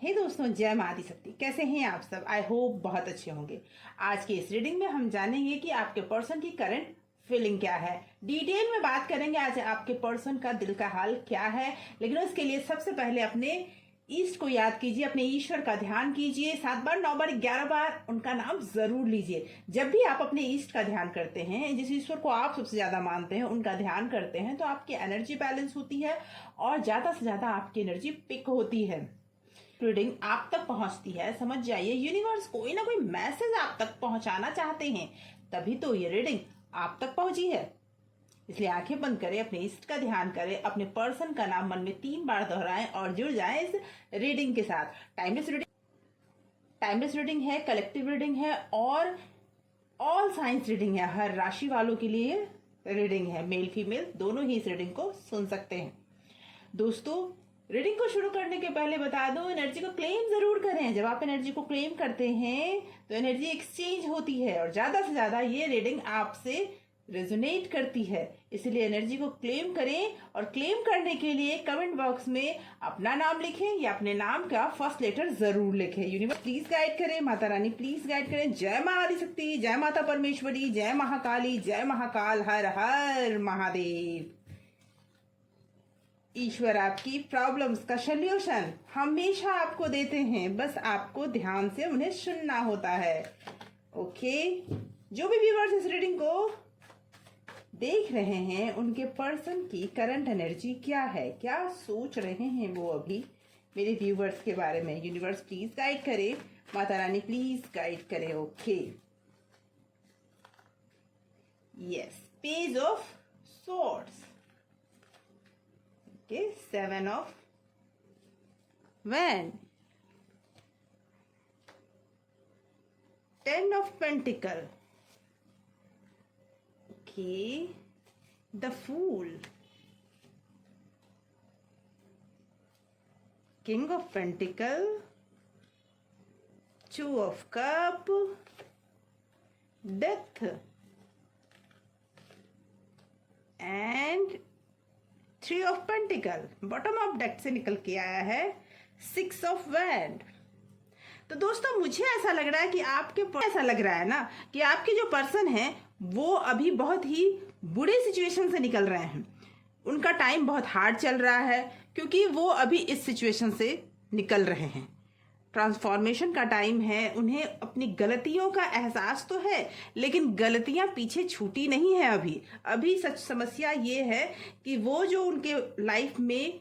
हे दोस्तों, जय माँ आदिशक्ति। कैसे हैं आप सब? आई होप बहुत अच्छे होंगे। आज के इस रीडिंग में हम जानेंगे कि आपके पर्सन की करंट फीलिंग क्या है। डिटेल में बात करेंगे आज आपके पर्सन का दिल का हाल क्या है। लेकिन उसके लिए सबसे पहले अपने ईस्ट को याद कीजिए, अपने ईश्वर का ध्यान कीजिए। 7 बार, 9 बार, 11 बार उनका नाम जरूर लीजिए। जब भी आप अपने ईस्ट का ध्यान करते हैं, जिस ईश्वर को आप सबसे ज्यादा मानते हैं, उनका ध्यान करते हैं, तो आपकी एनर्जी बैलेंस होती है और ज्यादा से ज्यादा आपकी एनर्जी पिक होती है। रीडिंग आप तक पहुंचती है, समझ जाइए यूनिवर्स कोई ना कोई मैसेज आप तक पहुंचाना चाहते हैं, तभी तो ये रीडिंग आप तक पहुंची है। इसलिए आंखें बंद करें, अपने इष्ट का ध्यान करें, अपने पर्सन का नाम मन में 3 बार दोहराएं और जुड़ जाएं इस रीडिंग के साथ। टाइमलेस रीडिंग है, कलेक्टिव रीडिंग है और ऑल साइंस रीडिंग है। हर राशि वालों के लिए रीडिंग है, मेल फीमेल दोनों ही इस रीडिंग को सुन सकते हैं। दोस्तों, रीडिंग को शुरू करने के पहले बता दो, एनर्जी को क्लेम जरूर करें। जब आप एनर्जी को क्लेम करते हैं तो एनर्जी एक्सचेंज होती है और ज्यादा से ज्यादा ये रीडिंग आपसे रेजोनेट करती है। इसलिए एनर्जी को क्लेम करें और क्लेम करने के लिए कमेंट बॉक्स में अपना नाम लिखें या अपने नाम का फर्स्ट लेटर जरूर लिखें। यूनिवर्स प्लीज गाइड करें, माता रानी प्लीज गाइड करें। जय मां आदिशक्ति, जय माता परमेश्वरी, जय महाकाली, जय महाकाल, हर हर महादेव। ईश्वर आपकी प्रॉब्लम्स का सॉल्यूशन हमेशा आपको देते हैं, बस आपको ध्यान से उन्हें सुनना होता है। ओके, जो भी व्यूअर्स इस रीडिंग को देख रहे हैं, उनके पर्सन की करंट एनर्जी क्या है, क्या सोच रहे हैं वो अभी मेरे व्यूअर्स के बारे में। यूनिवर्स प्लीज गाइड करे, माता रानी प्लीज गाइड करे। Okay, yes, page of swords, okay, 7 of Wands, 10 of Pentacle, okay, the Fool, King of Pentacle, 2 of Cup, Death and 3 of pentacle. Bottom of deck से निकल के आया है 6 ऑफ वैंड। तो दोस्तों, मुझे ऐसा लग रहा है कि ऐसा लग रहा है ना कि आपके जो पर्सन है वो अभी बहुत ही बुरे सिचुएशन से निकल रहे हैं। उनका टाइम बहुत हार्ड चल रहा है क्योंकि वो अभी इस सिचुएशन से निकल रहे हैं। ट्रांसफॉर्मेशन का टाइम है, उन्हें अपनी गलतियों का एहसास तो है, लेकिन गलतियां पीछे छूटी नहीं है। अभी सच समस्या ये है कि वो जो उनके लाइफ में,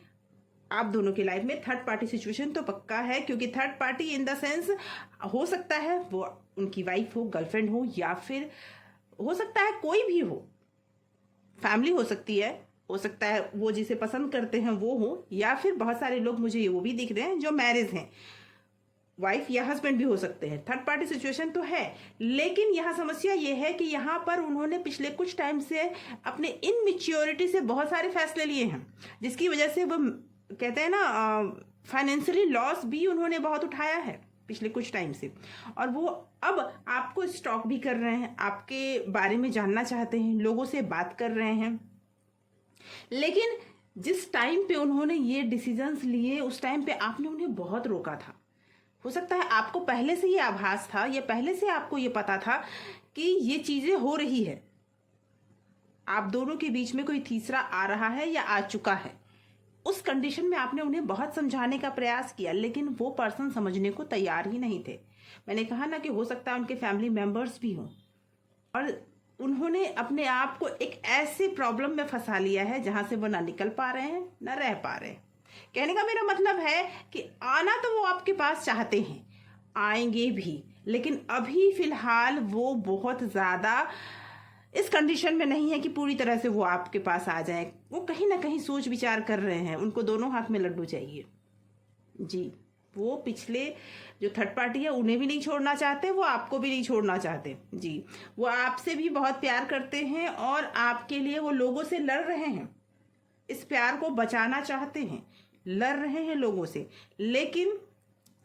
आप दोनों के लाइफ में थर्ड पार्टी सिचुएशन तो पक्का है, क्योंकि third party in the sense हो सकता है वो उनकी वाइफ हो, गर्लफ्रेंड हो, या फिर हो सकता है कोई भी हो, फैमिली हो सकती है, हो सकता है वो जिसे पसंद करते हैं वो हो, या फिर बहुत सारे लोग मुझे वो भी दिख रहे हैं जो मैरिज हैं, वाइफ या हस्बैंड भी हो सकते हैं। थर्ड पार्टी सिचुएशन तो है, लेकिन यहाँ समस्या ये है कि यहाँ पर उन्होंने पिछले कुछ टाइम से अपने इनमेच्योरिटी से बहुत सारे फैसले लिए हैं, जिसकी वजह से वो कहते हैं ना, फाइनेंशियली लॉस भी उन्होंने बहुत उठाया है पिछले कुछ टाइम से। और वो अब आपको स्टॉक भी कर रहे हैं, आपके बारे में जानना चाहते हैं, लोगों से बात कर रहे हैं। लेकिन जिस टाइम पे उन्होंने ये डिसीजंस लिए, उस टाइम पे आपने उन्हें बहुत रोका था। हो सकता है आपको पहले से ये आभास था, या पहले से आपको ये पता था कि ये चीजें हो रही है, आप दोनों के बीच में कोई तीसरा आ रहा है या आ चुका है। उस कंडीशन में आपने उन्हें बहुत समझाने का प्रयास किया, लेकिन वो पर्सन समझने को तैयार ही नहीं थे। मैंने कहा ना कि हो सकता है उनके फैमिली मेंबर्स भी हों, और उन्होंने अपने आप को एक ऐसे प्रॉब्लम में फंसा लिया है जहां से वो ना निकल पा रहे हैं ना रह पा रहे हैं। कहने का मेरा मतलब है कि आना तो वो आपके पास चाहते हैं, आएंगे भी, लेकिन अभी फिलहाल वो बहुत ज्यादा इस कंडीशन में नहीं है कि पूरी तरह से वो आपके पास आ जाए। वो कहीं ना कहीं सोच विचार कर रहे हैं, उनको दोनों हाथ में लड्डू चाहिए जी। वो पिछले जो थर्ड पार्टी है उन्हें भी नहीं छोड़ना चाहते, वो आपको भी नहीं छोड़ना चाहते जी। वो आपसे भी बहुत प्यार करते हैं और आपके लिए वो लोगों से लड़ रहे हैं, इस प्यार को बचाना चाहते हैं, लड़ रहे हैं लोगों से। लेकिन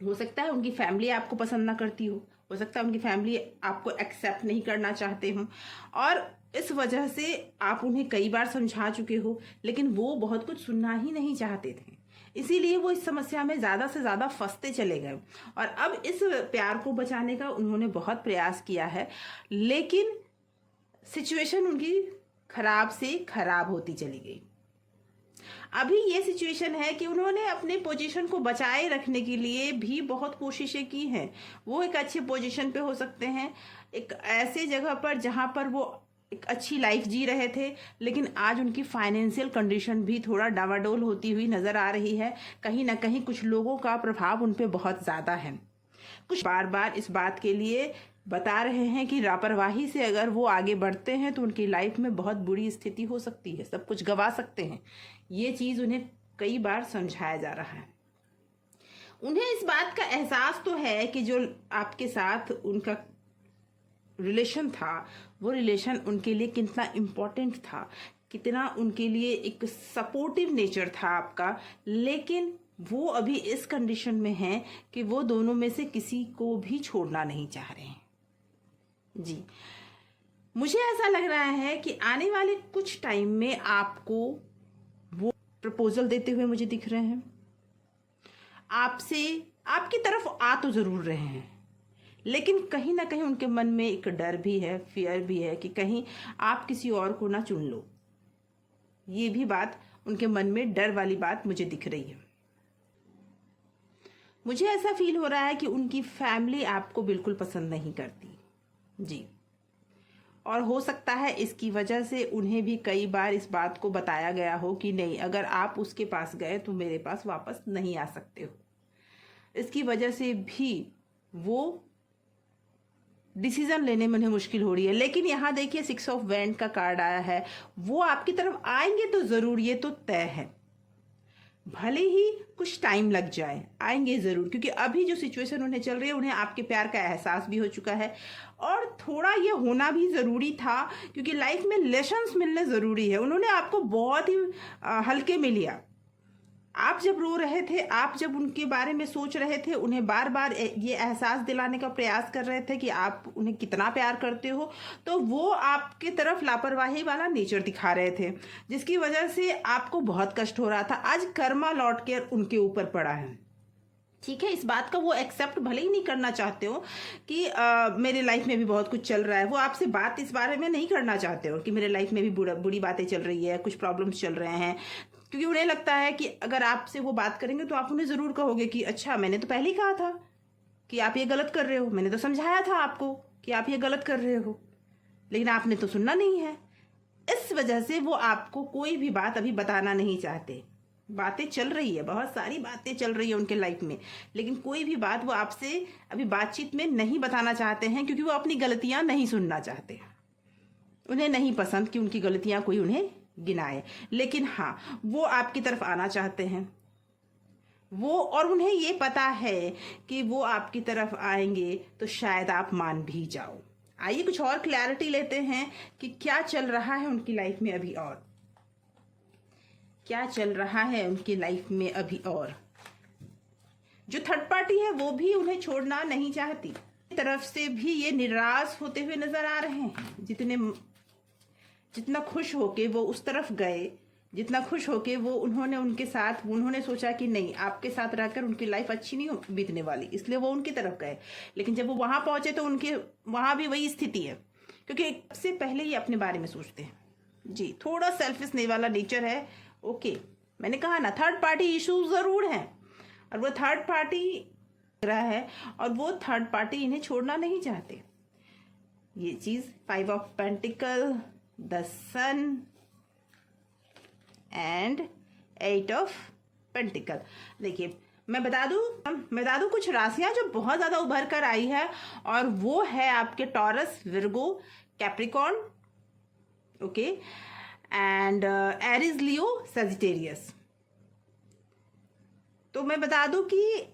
हो सकता है उनकी फैमिली आपको पसंद ना करती हो सकता है उनकी फैमिली आपको एक्सेप्ट नहीं करना चाहते हो, और इस वजह से आप उन्हें कई बार समझा चुके हो, लेकिन वो बहुत कुछ सुनना ही नहीं चाहते थे। इसीलिए वो इस समस्या में ज़्यादा से ज़्यादा फंसते चले गए और अब इस प्यार को बचाने का उन्होंने बहुत प्रयास किया है, लेकिन सिचुएशन उनकी खराब से खराब होती चली गई। अभी ये सिचुएशन है कि उन्होंने अपने पोजीशन को बचाए रखने के लिए भी बहुत कोशिशें की हैं। वो एक अच्छे पोजीशन पे हो सकते हैं, एक ऐसे जगह पर जहाँ पर वो एक अच्छी लाइफ जी रहे थे, लेकिन आज उनकी फाइनेंशियल कंडीशन भी थोड़ा डावाडोल होती हुई नज़र आ रही है। कहीं ना कहीं कुछ लोगों का प्रभाव उन पर बहुत ज़्यादा है। कुछ बार बार इस बात के लिए बता रहे हैं कि लापरवाही से अगर वो आगे बढ़ते हैं तो उनकी लाइफ में बहुत बुरी स्थिति हो सकती है, सब कुछ गंवा सकते हैं। ये चीज़ उन्हें कई बार समझाया जा रहा है। उन्हें इस बात का एहसास तो है कि जो आपके साथ उनका रिलेशन था, वो रिलेशन उनके लिए कितना इम्पोर्टेंट था, कितना उनके लिए एक सपोर्टिव नेचर था आपका, लेकिन वो अभी इस कंडीशन में हैं कि वो दोनों में से किसी को भी छोड़ना नहीं चाह रहे हैं। जी, मुझे ऐसा लग रहा है कि आने वाले कुछ टाइम में आपको वो प्रपोजल देते हुए मुझे दिख रहे हैं। आपसे आपकी तरफ आ तो ज़रूर रहे हैं, लेकिन कहीं ना कहीं उनके मन में एक डर भी है, फियर भी है कि कहीं आप किसी और को ना चुन लो। ये भी बात उनके मन में डर वाली बात मुझे दिख रही है। मुझे ऐसा फील हो रहा है कि उनकी फैमिली आपको बिल्कुल पसंद नहीं करती। जी, और हो सकता है इसकी वजह से उन्हें भी कई बार इस बात को बताया गया हो कि नहीं, अगर आप उसके पास गए तो मेरे पास वापस नहीं आ सकते हो। इसकी वजह से भी वो डिसीजन लेने में उन्हें मुश्किल हो रही है। लेकिन यहाँ देखिए 6 ऑफ वैंड का कार्ड आया है, वो आपकी तरफ आएंगे तो ज़रूर, ये तो तय है। भले ही कुछ टाइम लग जाए, आएंगे ज़रूर, क्योंकि अभी जो सिचुएशन उन्हें चल रही है, उन्हें आपके प्यार का एहसास भी हो चुका है और थोड़ा ये होना भी ज़रूरी था, क्योंकि लाइफ में लेसन्स मिलने ज़रूरी है। उन्होंने आपको बहुत ही हल्के में लिया। आप जब रो रहे थे, आप जब उनके बारे में सोच रहे थे, उन्हें बार बार ये एहसास दिलाने का प्रयास कर रहे थे कि आप उन्हें कितना प्यार करते हो, तो वो आपके तरफ लापरवाही वाला नेचर दिखा रहे थे, जिसकी वजह से आपको बहुत कष्ट हो रहा था। आज कर्मा लौट के उनके ऊपर पड़ा है। ठीक है, इस बात का वो एक्सेप्ट भले ही नहीं करना चाहते हो कि मेरे लाइफ में भी बहुत कुछ चल रहा है, वो आपसे बात इस बारे में नहीं करना चाहते हो कि मेरे लाइफ में भी बुरी बातें चल रही है, कुछ प्रॉब्लम्स चल रहे हैं, क्योंकि उन्हें लगता है कि अगर आपसे वो बात करेंगे तो आप उन्हें ज़रूर कहोगे कि अच्छा, मैंने तो पहले ही कहा था कि आप ये गलत कर रहे हो, मैंने तो समझाया था आपको कि आप ये गलत कर रहे हो, लेकिन आपने तो सुनना नहीं है। इस वजह से वो आपको कोई भी बात अभी बताना नहीं चाहते। बातें चल रही है, बहुत सारी बातें चल रही है उनके लाइफ में, लेकिन कोई भी बात वो आपसे अभी बातचीत में नहीं बताना चाहते हैं, क्योंकि वो अपनी गलतियां नहीं सुनना चाहते। उन्हें नहीं पसंद कि उनकी गलतियां कोई उन्हें गिनाए, लेकिन हाँ, वो आपकी तरफ आना चाहते हैं वो, और उन्हें ये पता है कि वो आपकी तरफ आएंगे तो शायद आप मान भी जाओ। आइए कुछ और क्लैरिटी लेते हैं कि क्या चल रहा है उनकी लाइफ में अभी, और क्या चल रहा है उनकी लाइफ में अभी। और जो थर्ड पार्टी है वो भी उन्हें छोड़ना नहीं चाहती, तरफ से भी ये निराश होते हुए नजर आ रहे हैं। जितना खुश होके वो उस तरफ गए, जितना खुश होके वो उन्होंने सोचा कि नहीं, आपके साथ रहकर उनकी लाइफ अच्छी नहीं बीतने वाली, इसलिए वो उनकी तरफ गए। लेकिन जब वो वहां पहुंचे तो उनके वहां भी वही स्थिति है, क्योंकि सबसे पहले ही अपने बारे में सोचते हैं। जी, थोड़ा सेल्फिश वाला नेचर है। ओके, मैंने कहा ना, थर्ड पार्टी इशू जरूर है, और वो थर्ड पार्टी रहा है, और वो थर्ड पार्टी इन्हें छोड़ना नहीं चाहते। ये चीज 5 of pentacle, the sun and 8 of pentacle. देखिए, मैं बता दूं कुछ राशियां जो बहुत ज्यादा उभर कर आई है, और वो है आपके Taurus, Virgo, Capricorn, okay, and Aries, Leo, Sagittarius. तो मैं बता दूं कि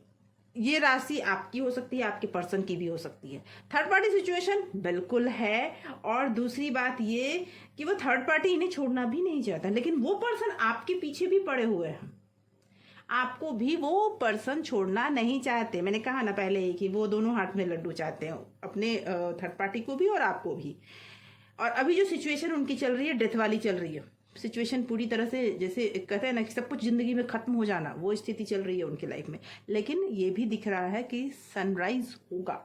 ये राशि आपकी हो सकती है, आपके पर्सन की भी हो सकती है। थर्ड पार्टी सिचुएशन बिल्कुल है, और दूसरी बात ये कि वो थर्ड पार्टी इन्हें छोड़ना भी नहीं चाहता, लेकिन वो पर्सन आपके पीछे भी पड़े हुए हैं, आपको भी वो पर्सन छोड़ना नहीं चाहते। मैंने कहा ना पहले ही कि वो दोनों हाथ में लड्डू चाहते हैं, अपने थर्ड पार्टी को भी और आपको भी। और अभी जो सिचुएशन उनकी चल रही है, डेथ वाली चल रही है, सिचुएशन पूरी तरह से, जैसे कहते हैं ना कि सब कुछ ज़िंदगी में ख़त्म हो जाना, वो स्थिति चल रही है उनकी लाइफ में। लेकिन ये भी दिख रहा है कि सनराइज होगा।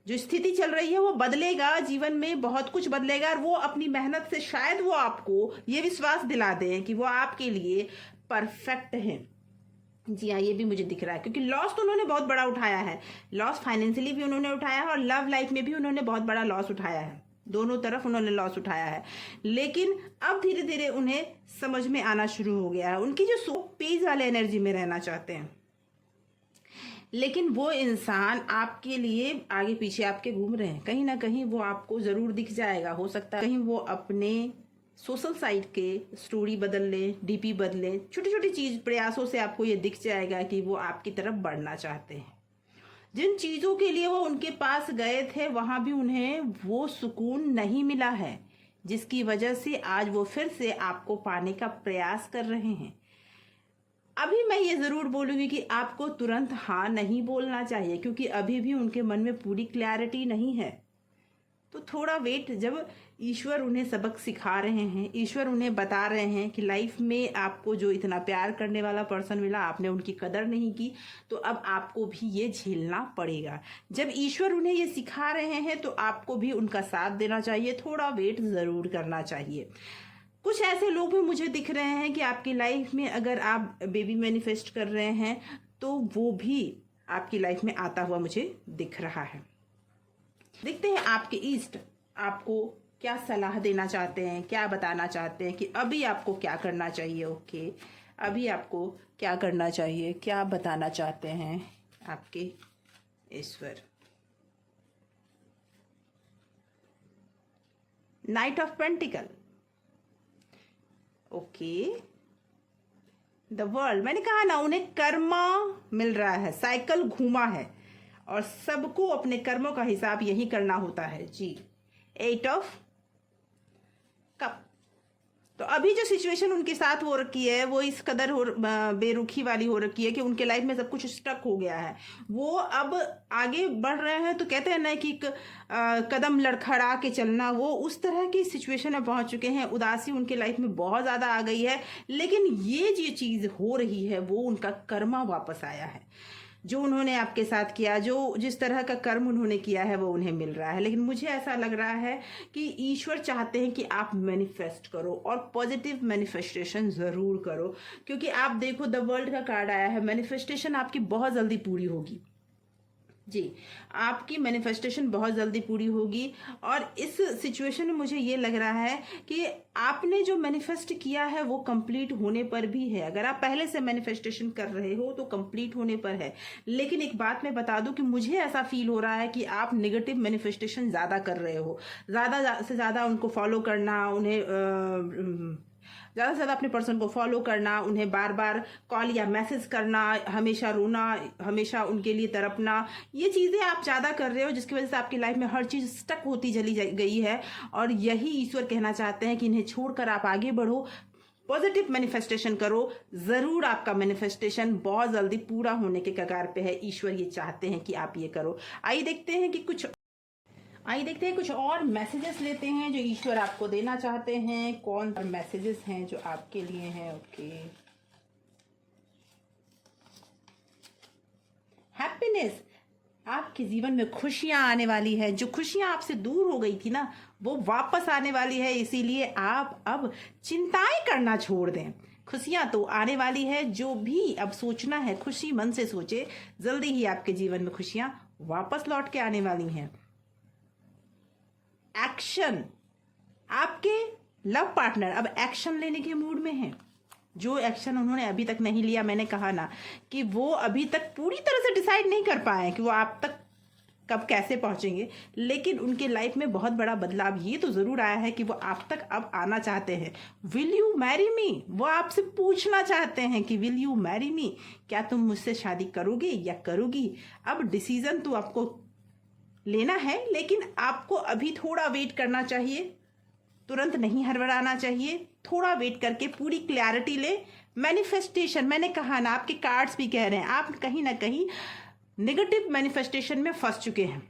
जो स्थिति चल रही है वो बदलेगा, जीवन में बहुत कुछ बदलेगा, और वो अपनी मेहनत से शायद वो आपको ये विश्वास दिला दें कि वो आपके लिए परफेक्ट हैं। जी हाँ, ये भी मुझे दिख रहा है, क्योंकि लॉस तो उन्होंने बहुत बड़ा उठाया है। लॉस फाइनेंशियली भी उन्होंने उठाया है और लव लाइफ में भी उन्होंने बहुत बड़ा लॉस उठाया है। दोनों तरफ उन्होंने लॉस उठाया है, लेकिन अब धीरे धीरे उन्हें समझ में आना शुरू हो गया है। उनकी जो पीस वाले एनर्जी में रहना चाहते हैं, लेकिन वो इंसान आपके लिए आगे पीछे आपके घूम रहे हैं। कहीं ना कहीं वो आपको ज़रूर दिख जाएगा। हो सकता है कहीं वो अपने सोशल साइट के स्टोरी बदल लें, डीपी बदलें, छोटी छोटी चीज़ प्रयासों से आपको ये दिख जाएगा कि वो आपकी तरफ बढ़ना चाहते हैं। जिन चीज़ों के लिए वो उनके पास गए थे वहाँ भी उन्हें वो सुकून नहीं मिला है, जिसकी वजह से आज वो फिर से आपको पाने का प्रयास कर रहे हैं। अभी मैं ये ज़रूर बोलूँगी कि आपको तुरंत हाँ नहीं बोलना चाहिए, क्योंकि अभी भी उनके मन में पूरी क्लैरिटी नहीं है। तो थोड़ा वेट, जब ईश्वर उन्हें सबक सिखा रहे हैं, ईश्वर उन्हें बता रहे हैं कि लाइफ में आपको जो इतना प्यार करने वाला पर्सन मिला, आपने उनकी कदर नहीं की, तो अब आपको भी ये झेलना पड़ेगा। जब ईश्वर उन्हें ये सिखा रहे हैं तो आपको भी उनका साथ देना चाहिए, थोड़ा वेट ज़रूर करना चाहिए। कुछ ऐसे लोग भी मुझे दिख रहे हैं कि आपकी लाइफ में अगर आप बेबी मैनिफेस्ट कर रहे हैं तो वो भी आपकी लाइफ में आता हुआ मुझे दिख रहा है। देखते हैं आपके ईस्ट आपको क्या सलाह देना चाहते हैं, क्या बताना चाहते हैं कि अभी आपको क्या करना चाहिए। ओके, अभी आपको क्या करना चाहिए, क्या बताना चाहते हैं आपके ईश्वर। Knight of pentacles, okay, the world. मैंने कहा ना, उन्हें कर्मा मिल रहा है, साइकिल घूमा है और सबको अपने कर्मों का हिसाब यही करना होता है। जी, 8 ऑफ कप। तो अभी जो सिचुएशन उनके साथ हो रखी है वो इस कदर बेरुखी वाली हो रखी है कि उनके लाइफ में सब कुछ स्टक हो गया है। वो अब आगे बढ़ रहे हैं, तो कहते हैं ना कि कदम लड़खड़ा के चलना, वो उस तरह की सिचुएशन में पहुंच चुके हैं। उदासी उनके लाइफ में बहुत ज़्यादा आ गई है, लेकिन ये जो चीज़ हो रही है वो उनका कर्मा वापस आया है। जो उन्होंने आपके साथ किया, जो जिस तरह का कर्म उन्होंने किया है वो उन्हें मिल रहा है। लेकिन मुझे ऐसा लग रहा है कि ईश्वर चाहते हैं कि आप मैनिफेस्ट करो और पॉजिटिव मैनिफेस्टेशन ज़रूर करो, क्योंकि आप देखो द वर्ल्ड का कार्ड आया है। मैनिफेस्टेशन आपकी बहुत जल्दी पूरी होगी। जी, आपकी मैनिफेस्टेशन बहुत जल्दी पूरी होगी। और इस सिचुएशन में मुझे ये लग रहा है कि आपने जो मैनिफेस्ट किया है वो कंप्लीट होने पर भी है। अगर आप पहले से मैनिफेस्टेशन कर रहे हो तो कंप्लीट होने पर है। लेकिन एक बात मैं बता दूं कि मुझे ऐसा फील हो रहा है कि आप नेगेटिव मैनिफेस्टेशन ज़्यादा कर रहे हो। ज़्यादा से ज़्यादा उनको फॉलो करना, उन्हें ज़्यादा से ज़्यादा अपने पर्सन को फॉलो करना, उन्हें बार बार कॉल या मैसेज करना, हमेशा रोना, हमेशा उनके लिए तड़पना, ये चीज़ें आप ज़्यादा कर रहे हो, जिसकी वजह से आपकी लाइफ में हर चीज़ स्टक होती चली गई है। और यही ईश्वर कहना चाहते हैं कि इन्हें छोड़कर आप आगे बढ़ो, पॉजिटिव मैनिफेस्टेशन करो। ज़रूर आपका मैनिफेस्टेशन बहुत जल्दी पूरा होने के कगार पे है। ईश्वर ये चाहते हैं कि आप ये करो। आइए देखते हैं कुछ और मैसेजेस लेते हैं जो ईश्वर आपको देना चाहते हैं। कौन से मैसेजेस हैं जो आपके लिए हैं। ओके, हैप्पीनेस, आपके जीवन में खुशियां आने वाली है। जो खुशियां आपसे दूर हो गई थी ना, वो वापस आने वाली है। इसीलिए आप अब चिंताएं करना छोड़ दें। खुशियां तो आने वाली है। जो भी अब सोचना है खुशी मन से सोचे, जल्दी ही आपके जीवन में खुशियां वापस लौट के आने वाली हैं। एक्शन, आपके लव पार्टनर अब एक्शन लेने के मूड में हैं। जो एक्शन उन्होंने अभी तक नहीं लिया, मैंने कहा ना कि वो अभी तक पूरी तरह से डिसाइड नहीं कर पाए कि वो आप तक कब कैसे पहुंचेंगे, लेकिन उनके लाइफ में बहुत बड़ा बदलाव ये तो ज़रूर आया है कि वो आप तक अब आना चाहते हैं। विल यू मैरी मी, वो आपसे पूछना चाहते हैं कि विल यू मैरी मी, क्या तुम मुझसे शादी करोगे या करोगी। अब डिसीजन तो आपको लेना है, लेकिन आपको अभी थोड़ा वेट करना चाहिए। तुरंत नहीं हड़बड़ाना चाहिए, थोड़ा वेट करके पूरी क्लैरिटी ले। मैनिफेस्टेशन, मैंने कहा ना, आपके कार्ड्स भी कह रहे हैं आप कहीं ना कहीं नेगेटिव मैनिफेस्टेशन में फंस चुके हैं।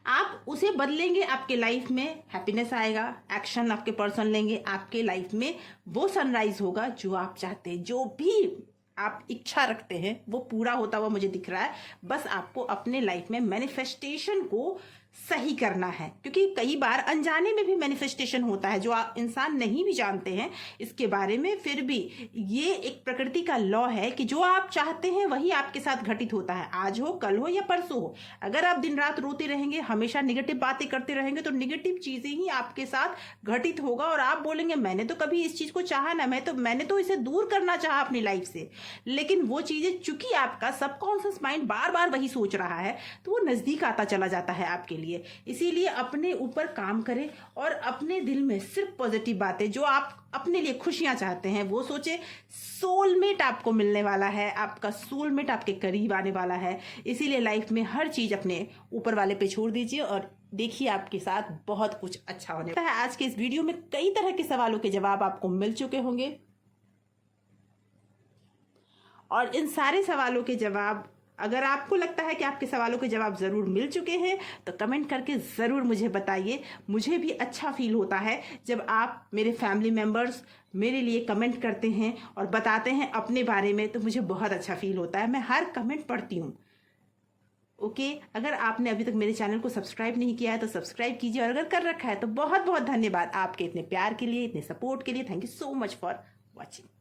आप उसे बदलेंगे, आपके लाइफ में हैप्पीनेस आएगा। एक्शन आपके पर्सन लेंगे, आपके लाइफ में वो सनराइज होगा जो आप चाहते हैं। जो भी आप इच्छा रखते हैं वो पूरा होता हुआ मुझे दिख रहा है। बस आपको अपने लाइफ में मैनिफेस्टेशन को सही करना है, क्योंकि कई बार अनजाने में भी मैनिफेस्टेशन होता है जो आप इंसान नहीं भी जानते हैं इसके बारे में। फिर भी ये एक प्रकृति का लॉ है कि जो आप चाहते हैं वही आपके साथ घटित होता है, आज हो, कल हो या परसों हो। अगर आप दिन रात रोते रहेंगे, हमेशा निगेटिव बातें करते रहेंगे, तो निगेटिव चीजें ही आपके साथ घटित होगा और आप बोलेंगे मैंने तो कभी इस चीज को चाहा ना, मैंने तो इसे दूर करना चाहा अपनी लाइफ से। लेकिन वो चीजें, चूंकि आपका सबकॉन्शियस माइंड बार बार वही सोच रहा है, तो वो नजदीक आता चला जाता है आपके लिए। इसीलिए अपने ऊपर काम करें और अपने दिल में सिर्फ पॉजिटिव बातें, जो आप अपने लिए खुशियां चाहते हैं वो सोचे। सोलमेट आपको मिलने वाला है, आपका सोलमेट आपके करीब आने वाला है। इसीलिए लाइफ में हर चीज अपने ऊपर वाले पे छोड़ दीजिए और देखिए आपके साथ बहुत कुछ अच्छा होने वाला है। आज के इस वीडियो में कई तरह के सवालों के जवाब आपको मिल चुके होंगे और इन सारे सवालों के जवाब, अगर आपको लगता है कि आपके सवालों के जवाब ज़रूर मिल चुके हैं तो कमेंट करके ज़रूर मुझे बताइए। मुझे भी अच्छा फील होता है जब आप मेरे फैमिली मेम्बर्स मेरे लिए कमेंट करते हैं और बताते हैं अपने बारे में, तो मुझे बहुत अच्छा फील होता है। मैं हर कमेंट पढ़ती हूँ। ओके, अगर आपने अभी तक मेरे चैनल को सब्सक्राइब नहीं किया है तो सब्सक्राइब कीजिए, और अगर कर रखा है तो बहुत बहुत धन्यवाद आपके इतने प्यार के लिए, इतने सपोर्ट के लिए। Thank you so much for watching.